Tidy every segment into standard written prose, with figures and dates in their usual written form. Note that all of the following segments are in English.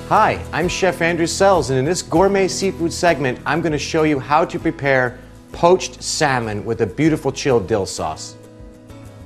Hi, I'm Chef Andrew Selz, and in this gourmet seafood segment, I'm going to show you how to prepare poached salmon with a beautiful chilled dill sauce.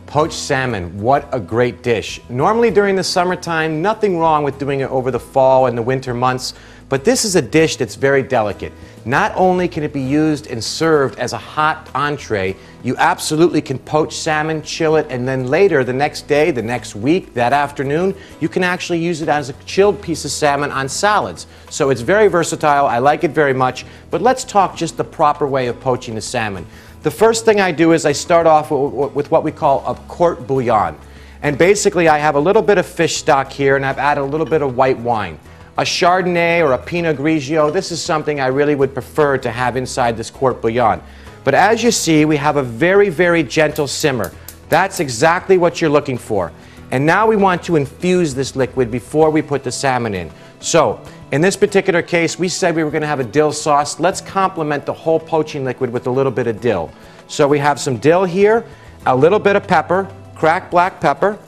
Poached salmon, what a great dish. Normally during the summertime, nothing wrong with doing it over the fall and the winter months, but this is a dish that's very delicate. Not only can it be used and served as a hot entree, you absolutely can poach salmon, chill it, and then later, the next day, the next week, that afternoon, you can actually use it as a chilled piece of salmon on salads. So it's very versatile, I like it very much, but let's talk just the proper way of poaching the salmon. The first thing I do is I start off with what we call a court bouillon. And basically I have a little bit of fish stock here and I've added a little bit of white wine. A Chardonnay or a Pinot Grigio, this is something I really would prefer to have inside this court bouillon. But as you see, we have a very, very gentle simmer. That's exactly what you're looking for. And now we want to infuse this liquid before we put the salmon in. So, in this particular case, we said we were going to have a dill sauce. Let's complement the whole poaching liquid with a little bit of dill. So we have some dill here, a little bit of pepper, cracked black pepper,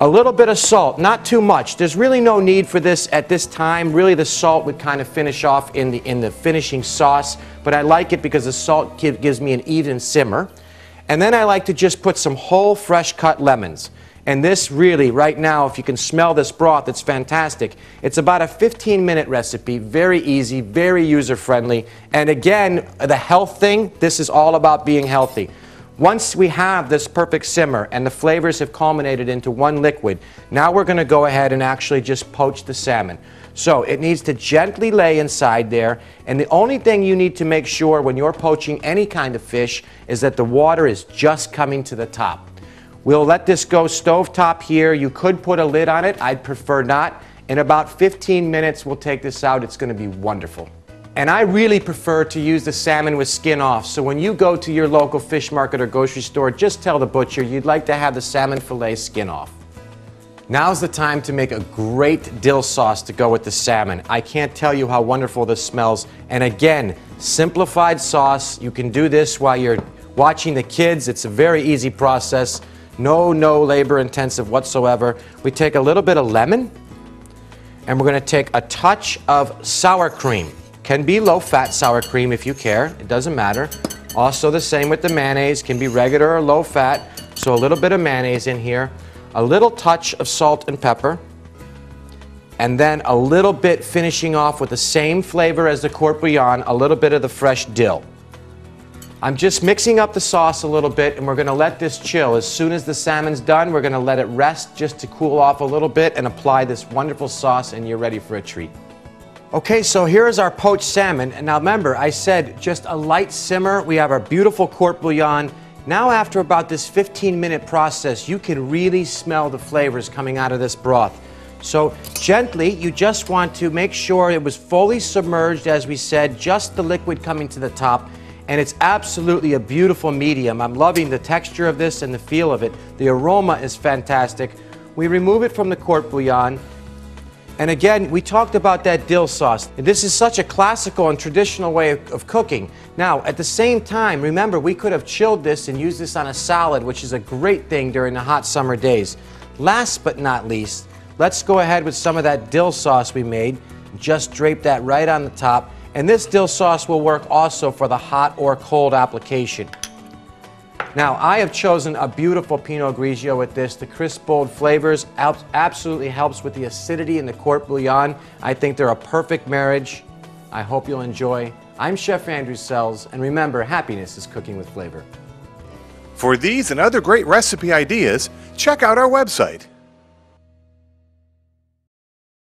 a little bit of salt, not too much. There's really no need for this at this time. Really the salt would kind of finish off in the finishing sauce, but I like it because the salt gives me an even simmer. And then I like to just put some whole fresh cut lemons. And this really, right now, if you can smell this broth, it's fantastic. It's about a 15-minute recipe, very easy, very user-friendly. And again, the health thing, this is all about being healthy. Once we have this perfect simmer and the flavors have culminated into one liquid, now we're going to go ahead and actually just poach the salmon. So it needs to gently lay inside there, and the only thing you need to make sure when you're poaching any kind of fish is that the water is just coming to the top. We'll let this go stovetop here. You could put a lid on it. I'd prefer not. In about 15 minutes, we'll take this out. It's going to be wonderful. And I really prefer to use the salmon with skin off. So when you go to your local fish market or grocery store, just tell the butcher you'd like to have the salmon fillet skin off. Now's the time to make a great dill sauce to go with the salmon. I can't tell you how wonderful this smells. And again, simplified sauce. You can do this while you're watching the kids. It's a very easy process. No labor intensive whatsoever. We take a little bit of lemon and we're going to take a touch of sour cream. Can be low-fat sour cream if you care. It doesn't matter. Also the same with the mayonnaise. Can be regular or low-fat. So a little bit of mayonnaise in here. A little touch of salt and pepper. And then a little bit finishing off with the same flavor as the court bouillon, a little bit of the fresh dill. I'm just mixing up the sauce a little bit and we're going to let this chill. As soon as the salmon's done, we're going to let it rest just to cool off a little bit and apply this wonderful sauce and you're ready for a treat. Okay, so here's our poached salmon. And now remember, I said just a light simmer. We have our beautiful court bouillon. Now after about this 15-minute process, you can really smell the flavors coming out of this broth. So gently, you just want to make sure it was fully submerged, as we said, just the liquid coming to the top. And it's absolutely a beautiful medium. I'm loving the texture of this and the feel of it. The aroma is fantastic. We remove it from the court bouillon. And again, we talked about that dill sauce. This is such a classical and traditional way of cooking. Now, at the same time, remember, we could have chilled this and used this on a salad, which is a great thing during the hot summer days. Last but not least, let's go ahead with some of that dill sauce we made. Just drape that right on the top. And this dill sauce will work also for the hot or cold application. Now, I have chosen a beautiful Pinot Grigio with this. The crisp, bold flavors absolutely helps with the acidity in the court bouillon. I think they're a perfect marriage. I hope you'll enjoy. I'm Chef Andrew Selz, and remember, happiness is cooking with flavor. For these and other great recipe ideas, check out our website.